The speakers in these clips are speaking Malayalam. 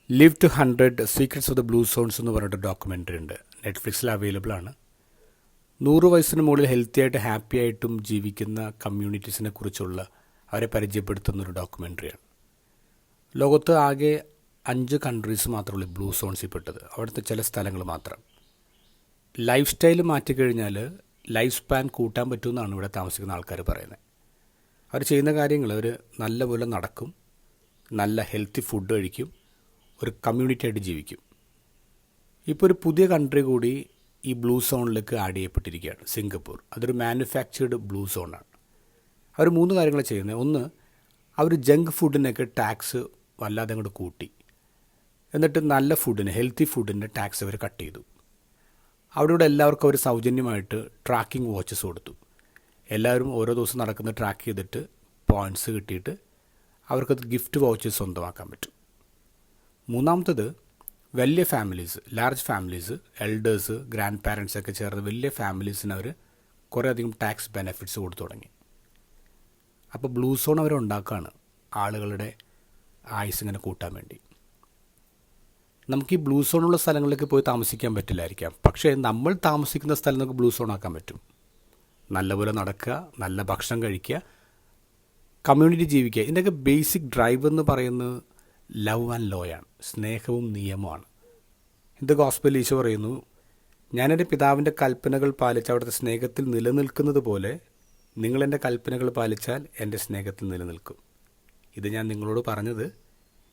Live to 100 secrets of the blue zones എന്ന് പറഞ്ഞിട്ട് ഡോക്യുമെൻ്ററി ഉണ്ട്. നെറ്റ്ഫ്ലിക്സിൽ അവൈലബിൾ ആണ്. 100 വയസ്സിന് മുകളിൽ ഹെൽത്തി ആയിട്ട് ഹാപ്പി ആയിട്ടും ജീവിക്കുന്ന കമ്മ്യൂണിറ്റീസിനെ കുറിച്ചുള്ള അവരെ പരിചയപ്പെടുത്തുന്ന ഒരു ഡോക്യുമെൻ്ററിയാണ്. ലോകത്ത് ആകെ 5 കൺട്രീസ് മാത്രമേ ബ്ലൂ സോൺസിൽ പെട്ടത്. അവിടുത്തെ ചില സ്ഥലങ്ങൾ മാത്രം. ലൈഫ് സ്റ്റൈൽ മാറ്റിക്കഴിഞ്ഞാൽ ലൈഫ് സ്പാൻ കൂട്ടാൻ പറ്റുമെന്നാണ് ഇവിടെ താമസിക്കുന്ന ആൾക്കാർ പറയുന്നത്. അവർ ചെയ്യുന്ന കാര്യങ്ങൾ അവർ നല്ലപോലെ നടക്കും, നല്ല ഹെൽത്തി ഫുഡ് കഴിക്കും, ഒരു കമ്മ്യൂണിറ്റി ആയിട്ട് ജീവിക്കും. ഇപ്പോൾ ഒരു പുതിയ കൺട്രി കൂടി ഈ ബ്ലൂ സോണിലേക്ക് ആഡ് ചെയ്യപ്പെട്ടിരിക്കുകയാണ്, സിംഗപ്പൂർ. അതൊരു മാനുഫാക്ചേർഡ് ബ്ലൂ സോണാണ്. അവർ 3 കാര്യങ്ങൾ ചെയ്യുന്നത്. ഒന്ന്, അവർ ജങ്ക് ഫുഡിനൊക്കെ ടാക്സ് വല്ലാതെ അങ്ങോട്ട് കൂട്ടി. എന്നിട്ട് നല്ല ഫുഡിന്, ഹെൽത്തി ഫുഡിൻ്റെ ടാക്സ് അവർ കട്ട് ചെയ്തു. അവിടെ എല്ലാവർക്കും അവർ സൗജന്യമായിട്ട് ട്രാക്കിംഗ് വാച്ചസ് കൊടുത്തു. എല്ലാവരും ഓരോ ദിവസം നടക്കുന്ന ട്രാക്ക് ചെയ്തിട്ട് പോയിൻറ്റ്സ് കിട്ടിയിട്ട് അവർക്കത് ഗിഫ്റ്റ് വൗച്ചേഴ്സ് സ്വന്തമാക്കാൻ പറ്റും. മൂന്നാമത്തത്, വലിയ families, large families, elders, grand parents ഒക്കെ ചേർന്ന് വലിയ ഫാമിലീസിന് അവർ കുറേ അധികം ടാക്സ് ബെനിഫിറ്റ്സ് കൊടുത്തു തുടങ്ങി. അപ്പോൾ ബ്ലൂ സോൺ അവർ ഉണ്ടാക്കുകയാണ് ആളുകളുടെ ആയുസ് ഇങ്ങനെ കൂട്ടാൻ വേണ്ടി. നമുക്ക് ഈ ബ്ലൂ സോണുള്ള സ്ഥലങ്ങളിലേക്ക് പോയി താമസിക്കാൻ പറ്റില്ലായിരിക്കാം, പക്ഷേ നമ്മൾ താമസിക്കുന്ന സ്ഥലം നമുക്ക് ബ്ലൂ സോൺ ആക്കാൻ പറ്റും. നല്ലപോലെ നടക്കുക, നല്ല ഭക്ഷണം കഴിക്കുക, കമ്മ്യൂണിറ്റി ജീവിക്കുക. ഇതിൻ്റെയൊക്കെ ബേസിക് ഡ്രൈവ് എന്ന് പറയുന്നത് ലവ് ആൻഡ് ലോയാണ്, സ്നേഹവും നിയമമാണ്. ഇത് ഗോസ്പൽ ഈശോ പറയുന്നു, ഞാനെൻ്റെ പിതാവിൻ്റെ കൽപ്പനകൾ പാലിച്ച് അവിടുത്തെ സ്നേഹത്തിൽ നിലനിൽക്കുന്നത് പോലെ നിങ്ങളെൻ്റെ കൽപ്പനകൾ പാലിച്ചാൽ എൻ്റെ സ്നേഹത്തിൽ നിലനിൽക്കും. ഇത് ഞാൻ നിങ്ങളോട് പറഞ്ഞത്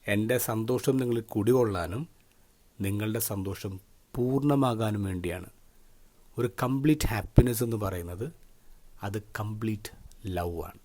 എൻ്റെ സന്തോഷം നിങ്ങളിൽ കുടികൊള്ളാനും നിങ്ങളുടെ സന്തോഷം പൂർണ്ണമാകാനും വേണ്ടിയാണ്. ഒരു കംപ്ലീറ്റ് ഹാപ്പിനെസ് എന്ന് പറയുന്നത് അത് കംപ്ലീറ്റ് ലവ് ആണ്.